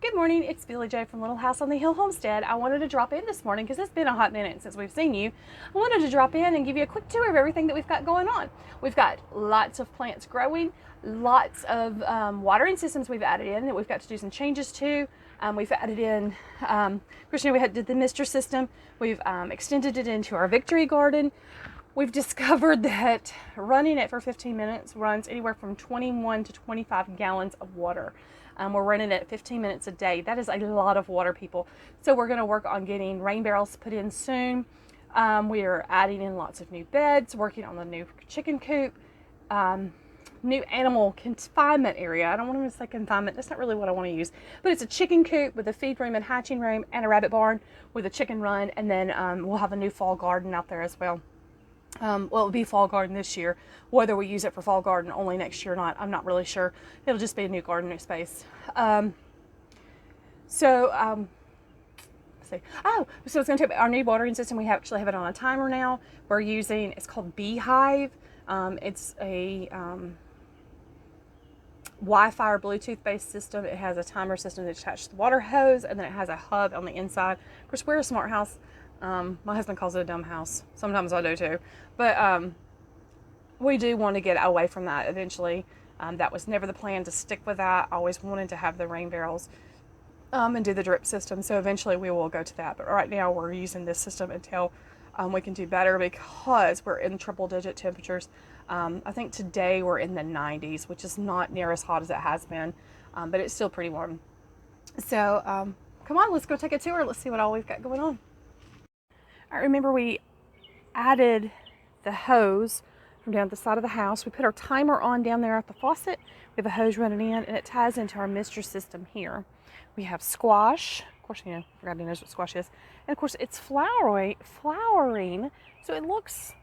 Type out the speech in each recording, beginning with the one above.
Good morning, it's Billy J from Little House on the Hill Homestead. I wanted to drop in this morning because it's been a hot minute since we've seen you. I wanted to drop in and give you a quick tour of everything that we've got going on. We've got lots of plants growing, lots of watering systems we've added in that we've got to do some changes to. We've added in, Christina, did the mister system. We've extended it into our victory garden. We've discovered that running it for 15 minutes runs anywhere from 21 to 25 gallons of water. We're running it 15 minutes a day. That is a lot of water, people. So we're going to work on getting rain barrels put in soon. We are adding in lots of new beds, working on the new chicken coop, new animal confinement area. I don't want to say confinement. That's not really what I want to use. But it's a chicken coop with a feed room and hatching room and a rabbit barn with a chicken run. And then we'll have a new fall garden out there as well. Well, it'll be fall garden this year. Whether we use it for fall garden only next year or not, I'm not really sure. It'll just be a new garden, new space. Let's see. Oh, so it's going to take our new watering system. We actually have it on a timer now. We're using, it's called Beehive. It's a Wi-Fi or Bluetooth based system. It has a timer system that's attached to the water hose, and then it has a hub on the inside. Of course, we're a smart house. My husband calls it a dumb house. Sometimes I do too. But we do want to get away from that eventually. That was never the plan, to stick with that. I always wanted to have the rain barrels and do the drip system. So eventually we will go to that. But right now we're using this system until we can do better, because we're in triple digit temperatures. I think today we're in the 90s, which is not near as hot as it has been, but it's still pretty warm. So come on, let's go take a tour. Let's see what all we've got going on. I remember we added the hose from down the side of the house. We put our timer on down there at the faucet. We have a hose running in, and it ties into our mister system here. We have squash. Of course, everybody knows what squash is. And of course, it's flowering, so it looks,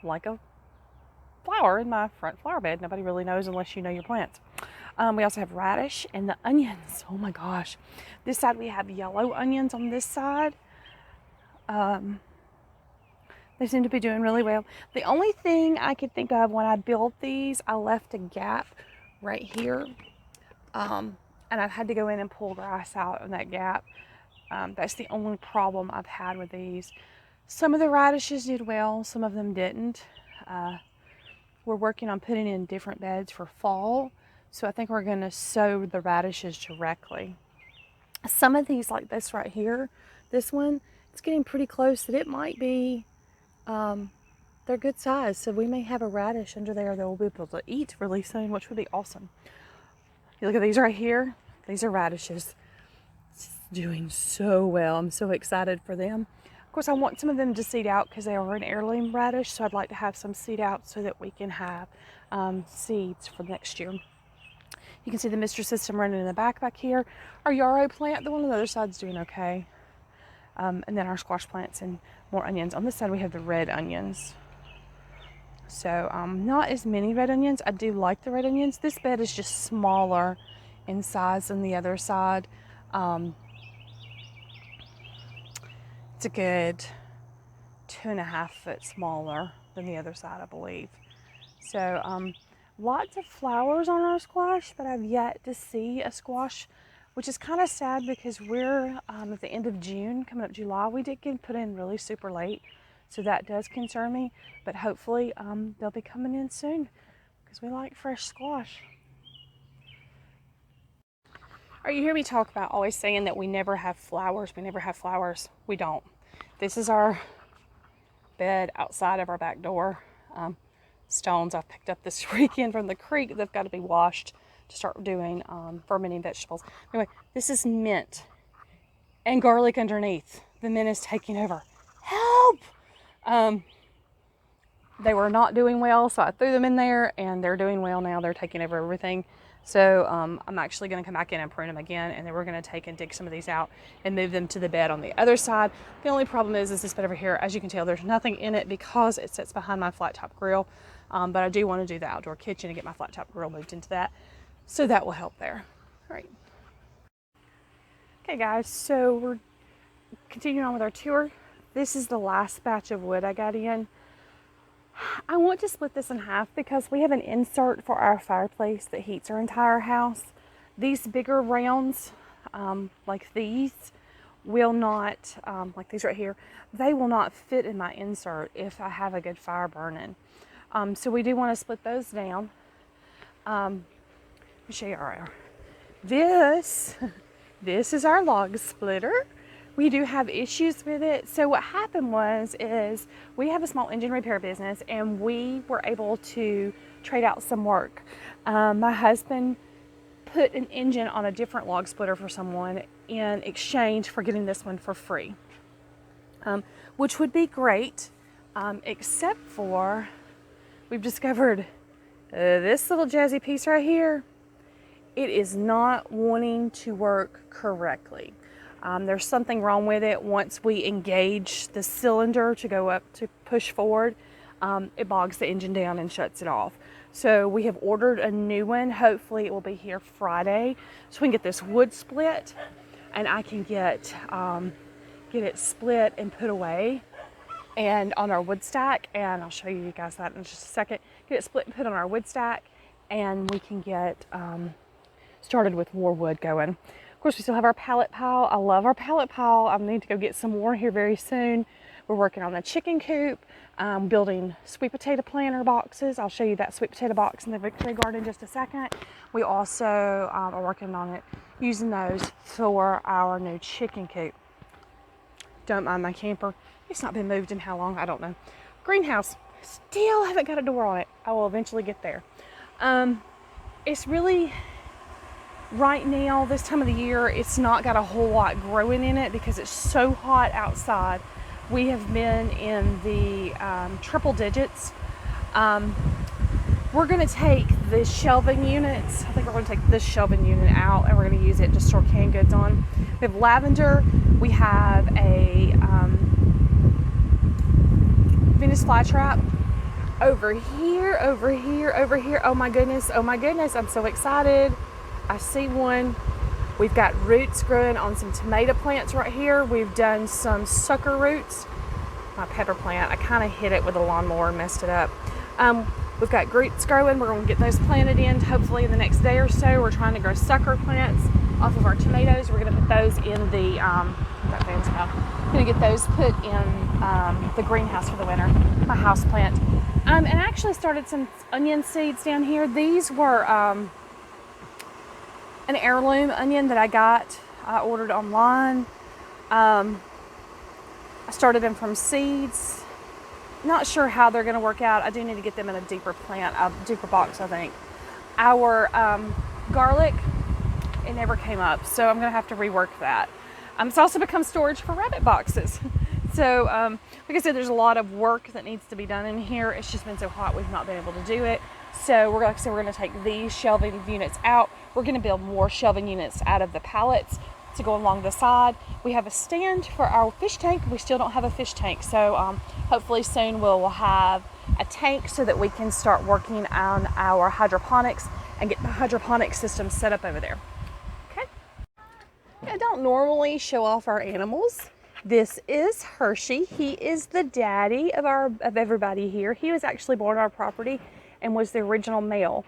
like a flower in my front flower bed. Nobody really knows unless you know your plants. We also have radish and the onions. Oh my gosh. This side we have yellow onions on this side. They seem to be doing really well. The only thing I could think of when I built these, I left a gap right here. And I've had to go in and pull grass out of that gap. That's the only problem I've had with these. Some of the radishes did well, some of them didn't. We're working on putting in different beds for fall. So I think we're gonna sow the radishes directly. Some of these, like this right here, this one, it's getting pretty close that it might be, they're good size, so we may have a radish under there that we'll be able to eat really soon, which would be awesome. You look at these right here, these are radishes. It's doing so well. I'm so excited for them. Of course, I want some of them to seed out because they are an heirloom radish, so I'd like to have some seed out so that we can have seeds for next year. You can see the mister system running in the back here. Our yarrow plant, the one on the other side's doing okay. And then our squash plants and more onions. On this side, we have the red onions. So not as many red onions. I do like the red onions. This bed is just smaller in size than the other side. It's a good 2.5 foot smaller than the other side, I believe. So lots of flowers on our squash, but I've yet to see a squash, which is kind of sad because we're at the end of June, coming up July. We did get put in really super late, so that does concern me. But hopefully they'll be coming in soon because we like fresh squash. Or you hear me talk about always saying that we never have flowers. We never have flowers. We don't. This is our bed outside of our back door. Stones I've picked up this weekend from the creek. They've got to be washed to start doing fermenting vegetables. Anyway, this is mint and garlic underneath. The mint is taking over. Help! They were not doing well, so I threw them in there, and they're doing well now. They're taking over everything. So I'm actually going to come back in and prune them again, and then we're going to take and dig some of these out and move them to the bed on the other side. The only problem is this bed over here. As you can tell, there's nothing in it because it sits behind my flat top grill. But I do want to do the outdoor kitchen and get my flat top grill moved into that. So that will help there. All right. Okay, guys, so we're continuing on with our tour. This is the last batch of wood I got in. I want to split this in half because we have an insert for our fireplace that heats our entire house. These bigger rounds like these will not, like these right here, they will not fit in my insert if I have a good fire burning. So we do want to split those down. Let me show you this is our log splitter. We do have issues with it. So what happened is we have a small engine repair business, and we were able to trade out some work. My husband put an engine on a different log splitter for someone in exchange for getting this one for free, which would be great, except for we've discovered this little jazzy piece right here. It is not wanting to work correctly. There's something wrong with it. Once we engage the cylinder to go up to push forward, it bogs the engine down and shuts it off. So we have ordered a new one. Hopefully it will be here Friday, so we can get this wood split, and I can get it split and put away and on our wood stack. And I'll show you guys that in just a second. Get it split and put on our wood stack, and we can get started with more wood going. Of course, we still have our pallet pile. I love our pallet pile. I need to go get some more here very soon. We're working on the chicken coop, building sweet potato planter boxes. I'll show you that sweet potato box in the Victory Garden in just a second. We also are working on it, using those for our new chicken coop. Don't mind my camper. It's not been moved in how long? I don't know. Greenhouse. Still haven't got a door on it. I will eventually get there. It's really, right now, this time of the year, it's not got a whole lot growing in it because it's so hot outside. We have been in the triple digits. We're going to take the shelving units. I think we're going to take this shelving unit out, and we're going to use it to store canned goods on. We have lavender. We have a Venus flytrap. Over here. Oh my goodness, I'm so excited. I see one. We've got roots growing on some tomato plants right here. We've done some sucker roots. My pepper plant, I kind of hit it with a lawnmower and messed it up. We've got roots growing. We're going to get those planted in hopefully in the next day or so. We're trying to grow sucker plants off of our tomatoes. We're going to put those in the, that fan's out. Going to get those put in the greenhouse for the winter, my house plant. And I actually started some onion seeds down here. These were an heirloom onion that I ordered online. I started them from seeds. Not sure how they're going to work out. I do need to get them in a deeper box, I think. Our garlic, it never came up, so I'm going to have to rework that. It's also become storage for rabbit boxes. So, like I said, there's a lot of work that needs to be done in here. It's just been so hot, we've not been able to do it. So we're going to take these shelving units out. We're going to build more shelving units out of the pallets to go along the side. We have a stand for our fish tank. We still don't have a fish tank. So hopefully soon we'll have a tank so that we can start working on our hydroponics and get the hydroponic system set up over there. Okay. I don't normally show off our animals. This is Hershey. He is the daddy of everybody here. He was actually born on our property and was the original male.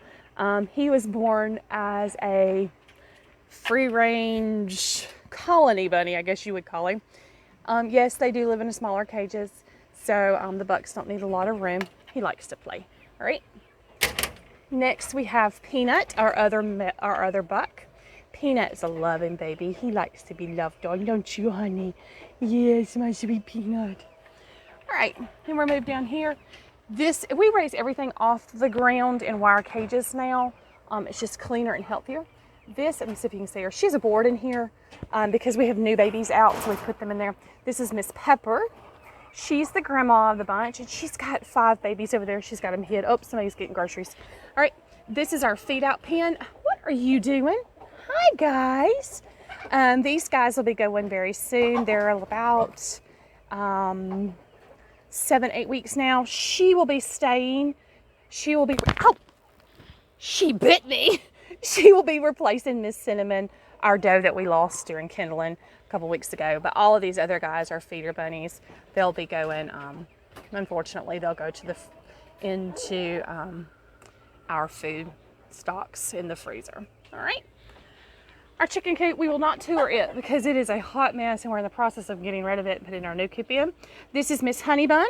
He was born as a free-range colony bunny, I guess you would call him. Yes, they do live in smaller cages, so the bucks don't need a lot of room. He likes to play. All right. Next, we have Peanut, our other buck. Peanut is a loving baby. He likes to be loved on, don't you, honey? Yes, my sweet Peanut. All right, and we're moved down here. We raise everything off the ground in wire cages now. It's just cleaner and healthier. Let me see if you can see her. She's a board in here because we have new babies out, so we put them in there. This is Miss Pepper. She's the grandma of the bunch, and she's got 5 babies over there. She's got them hid. Oh, somebody's getting groceries. All right, this is our feed out pen. What are you doing? Hi, guys. These guys will be going very soon. They're about 7-8 weeks now. She will be staying. Oh, she bit me. She will be replacing Miss Cinnamon, our doe that we lost during kindling a couple weeks ago. But all of these other guys are feeder bunnies. They'll be going, unfortunately, they'll go into our food stocks in the freezer. All right. Our chicken coop, we will not tour it because it is a hot mess and we're in the process of getting rid of it and putting our new coop in. This is Miss Honeybun.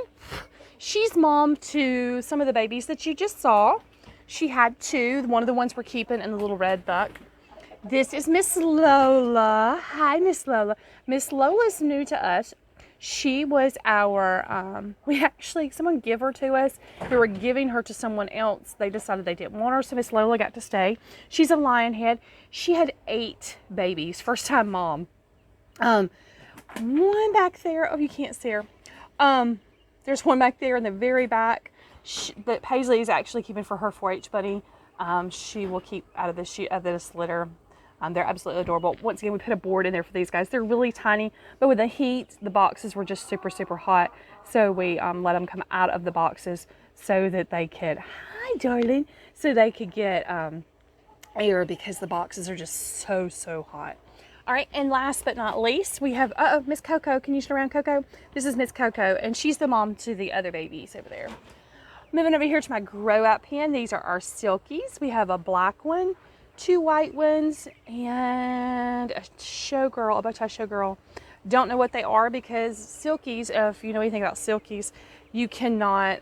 She's mom to some of the babies that you just saw. She had two. One of the ones we're keeping and the little red buck. This is Miss Lola. Hi, Miss Lola. Miss Lola's new to us. She was our, someone gave her to us. We were giving her to someone else. They decided they didn't want her, so Miss Lola got to stay. She's a lion head. She had 8 babies, first time mom. One back there, oh, you can't see her. There's one back there in the very back that Paisley is actually keeping for her 4-H buddy. She will keep out of this litter. They're absolutely adorable. Once again, we put a board in there for these guys. They're really tiny, but with the heat, the boxes were just super, super hot. So we let them come out of the boxes so that they could, hi, darling, so they could get air because the boxes are just so, so hot. All right, and last but not least, we have, Miss Coco. Can you turn around, Coco? This is Miss Coco, and she's the mom to the other babies over there. Moving over here to my grow out pen. These are our silkies. We have a black one, 2 white ones, and a showgirl, a bow tie showgirl. Don't know what they are because silkies, if you know anything about silkies, you cannot,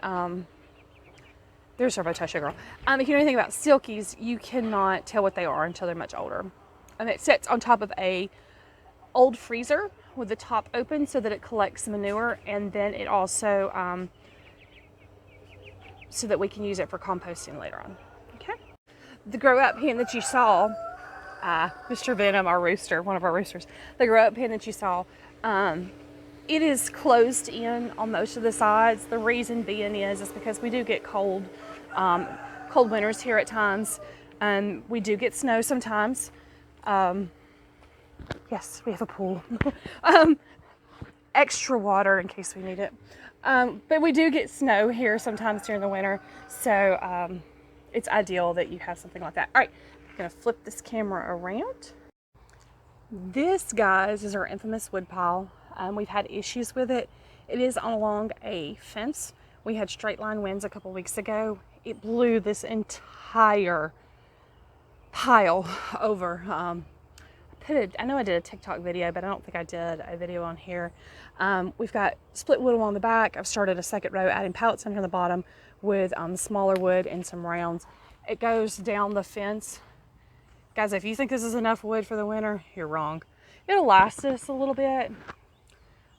there's our bow tie showgirl. If you know anything about silkies, you cannot tell what they are until they're much older. And it sits on top of a old freezer with the top open so that it collects manure, and then it also, so that we can use it for composting later on. The grow up pen that you saw, Mr. Venom, our rooster, one of our roosters, the grow up pen that you saw, it is closed in on most of the sides. The reason being is because we do get cold winters here at times. We do get snow sometimes. Yes, we have a pool. Extra water in case we need it. But we do get snow here sometimes during the winter. So, it's ideal that you have something like that. All right, I'm gonna flip this camera around. This, guys, is our infamous wood pile. We've had issues with it. It is along a fence. We had straight line winds a couple weeks ago. It blew this entire pile over. I know I did a TikTok video, but I don't think I did a video on here. We've got split wood along the back. I've started a second row, adding pallets under the bottom with smaller wood and some rounds. It goes down the fence. Guys, if you think this is enough wood for the winter, you're wrong. It'll last us a little bit,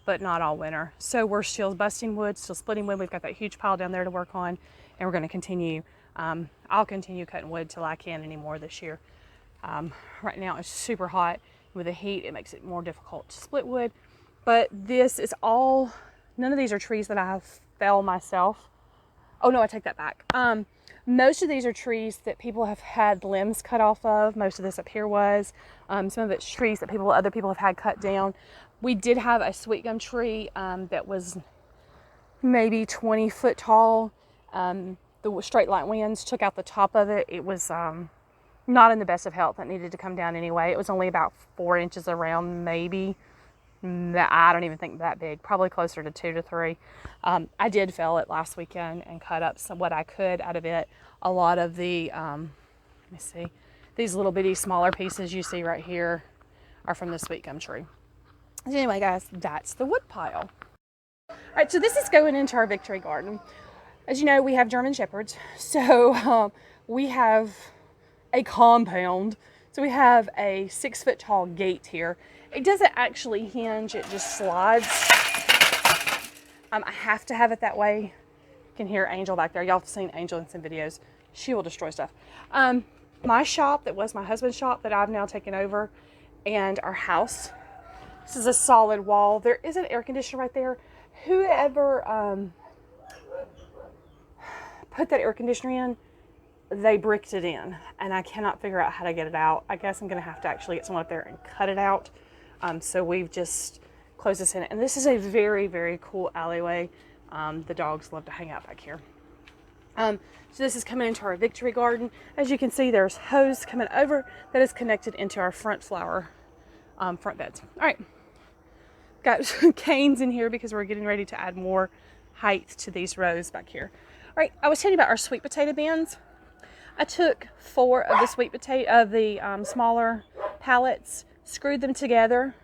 but not all winter. So we're still busting wood, still splitting wood. We've got that huge pile down there to work on, and we're going to continue. I'll continue cutting wood till I can anymore this year. Right now it's super hot. With the heat, it makes it more difficult to split wood. But this is all, none of these are trees that I have felled myself. Oh no, I take that back. Most of these are trees that people have had limbs cut off of. Most of this up here was. Some of it's trees that other people have had cut down. We did have a sweet gum tree that was maybe 20 foot tall. The straight line winds took out the top of it. It was not in the best of health. It needed to come down anyway. It was only about 4 inches around, maybe. I don't even think that big, probably closer to 2 to 3. I did fell it last weekend and cut up what I could out of it. A lot of the, let me see, these little bitty smaller pieces you see right here are from the sweet gum tree. So anyway, guys, that's the wood pile. All right, so this is going into our victory garden. As you know, we have German Shepherds, so we have a compound. So we have a 6 foot tall gate here. It doesn't actually hinge, it just slides. I have to have it that way. You can hear Angel back there. Y'all have seen Angel in some videos. She will destroy stuff. My shop, that was my husband's shop that I've now taken over, and our house. This is a solid wall. There is an air conditioner right there. Whoever put that air conditioner in, they bricked it in, and I cannot figure out how to get it out. I guess I'm gonna have to actually get someone up there and cut it out. So we've just closed this in. And this is a very, very cool alleyway. The dogs love to hang out back here. So this is coming into our victory garden. As you can see, there's hose coming over that is connected into our front flower, front beds. All right, got canes in here because we're getting ready to add more height to these rows back here. All right, I was telling you about our sweet potato bins. I took 4 of the sweet potato, smaller pallets, screwed them together,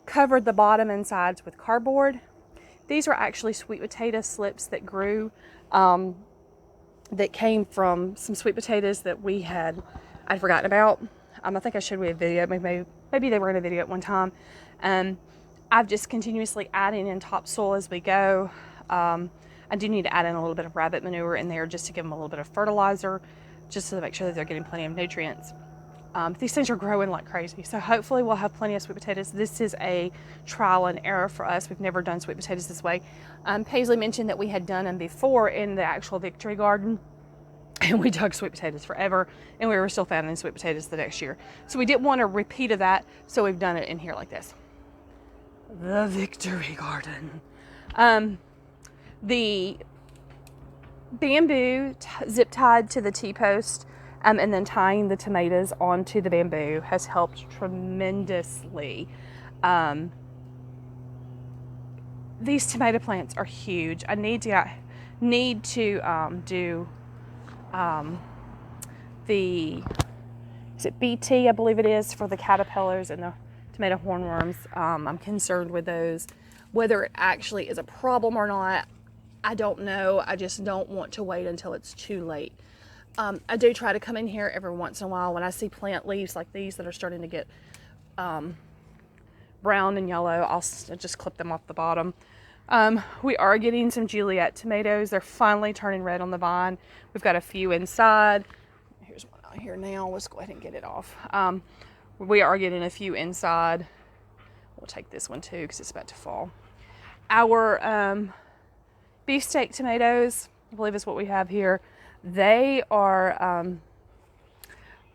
covered the bottom and sides with cardboard. These are actually sweet potato slips that grew, that came from some sweet potatoes that I'd forgotten about. I think I showed you a video, maybe they were in a video at one time. I've just continuously adding in topsoil as we go. I do need to add in a little bit of rabbit manure in there just to give them a little bit of fertilizer, just to make sure that they're getting plenty of nutrients. These things are growing like crazy, so hopefully we'll have plenty of sweet potatoes. This is a trial and error for us. We've never done sweet potatoes this way. Paisley mentioned that we had done them before in the actual Victory Garden, and we dug sweet potatoes forever, and we were still finding sweet potatoes the next year. So we didn't want a repeat of that, so we've done it in here like this. The Victory Garden. The bamboo zip tied to the T-post, and then tying the tomatoes onto the bamboo has helped tremendously. These tomato plants are huge. I need to do is it BT, I believe it is, for the caterpillars and the tomato hornworms. I'm concerned with those. Whether it actually is a problem or not, I don't know. I just don't want to wait until it's too late. I do try to come in here every once in a while when I see plant leaves like these that are starting to get brown and yellow. I'll just clip them off the bottom. We are getting some Juliet tomatoes. They're finally turning red on the vine. We've got a few inside. Here's one out here now. Let's go ahead and get it off. We are getting a few inside. We'll take this one too because it's about to fall. Our beefsteak tomatoes, I believe is what we have here. They are,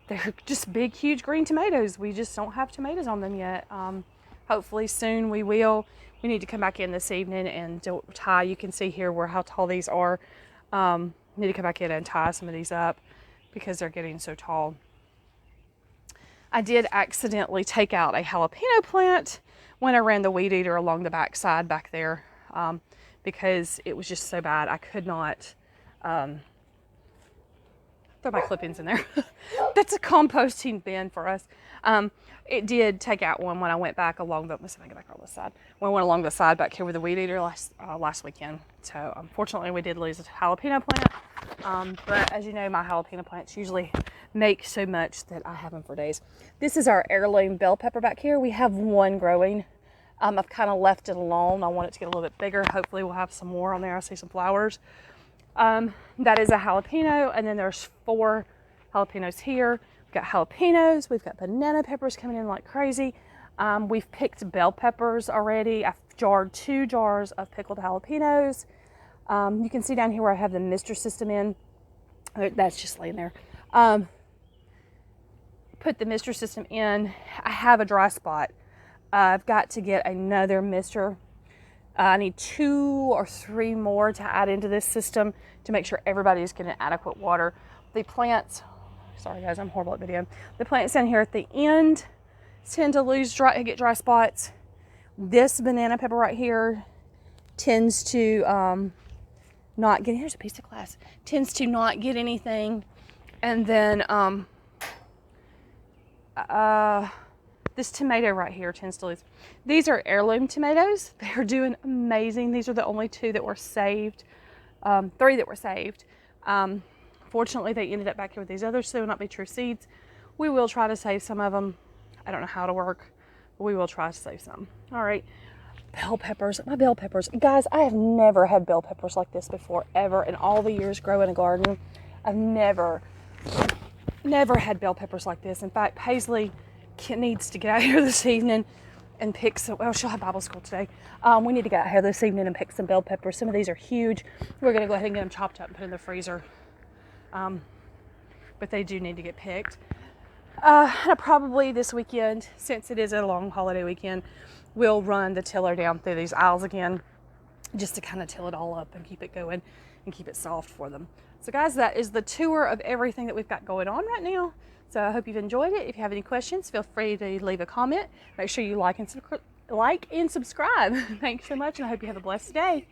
they're just big, huge green tomatoes. We just don't have tomatoes on them yet. Hopefully soon we will. We need to come back in this evening and tie. You can see here how tall these are. Need to come back in and tie some of these up because they're getting so tall. I did accidentally take out a jalapeno plant when I ran the weed eater along the back side back there, because it was just so bad. I could not throw my clippings in there. That's a composting bin for us. It did take out one when I went back along let's see if I can get back on this side. When I went along the side back here with the weed eater last weekend. So unfortunately we did lose a jalapeno plant. But as you know, my jalapeno plants usually make so much that I have them for days. This is our heirloom bell pepper back here. We have one growing. I've kind of left it alone. I want it to get a little bit bigger. Hopefully we'll have some more on there. I see some flowers. That is a jalapeno, and then there's 4 jalapenos here. We've got jalapenos. We've got banana peppers coming in like crazy. We've picked bell peppers already. I've jarred 2 jars of pickled jalapenos. You can see down here where I have the Mr. System in. That's just laying there. Put the Mr. System in. I have a dry spot. I've got to get another Mr. I need 2 or 3 more to add into this system to make sure everybody's getting adequate water. The plants, sorry guys, I'm horrible at video. The plants down here at the end tend to get dry spots. This banana pepper right here tends to not get, here's a piece of glass, tends to not get anything. And then this tomato right here tends to lose. These are heirloom tomatoes. They're doing amazing. These are the only 2 that were saved, 3 that were saved. Fortunately, they ended up back here with these others, so they will not be true seeds. We will try to save some of them. I don't know how to work, but we will try to save some. All right, bell peppers. My bell peppers. Guys, I have never had bell peppers like this before, ever. In all the years growing a garden, I've never had bell peppers like this. In fact, Paisley needs to get out here this evening and pick some. Well, she'll have Bible school today. We need to get out here this evening and pick some bell peppers. Some of these are huge. We're going to go ahead and get them chopped up and put in the freezer. But they do need to get picked. Probably this weekend, since it is a long holiday weekend, we'll run the tiller down through these aisles again just to kind of till it all up and keep it going and keep it soft for them. So guys, that is the tour of everything that we've got going on right now. So I hope you've enjoyed it. If you have any questions, feel free to leave a comment. Make sure you like and subscribe. Thanks so much, and I hope you have a blessed day.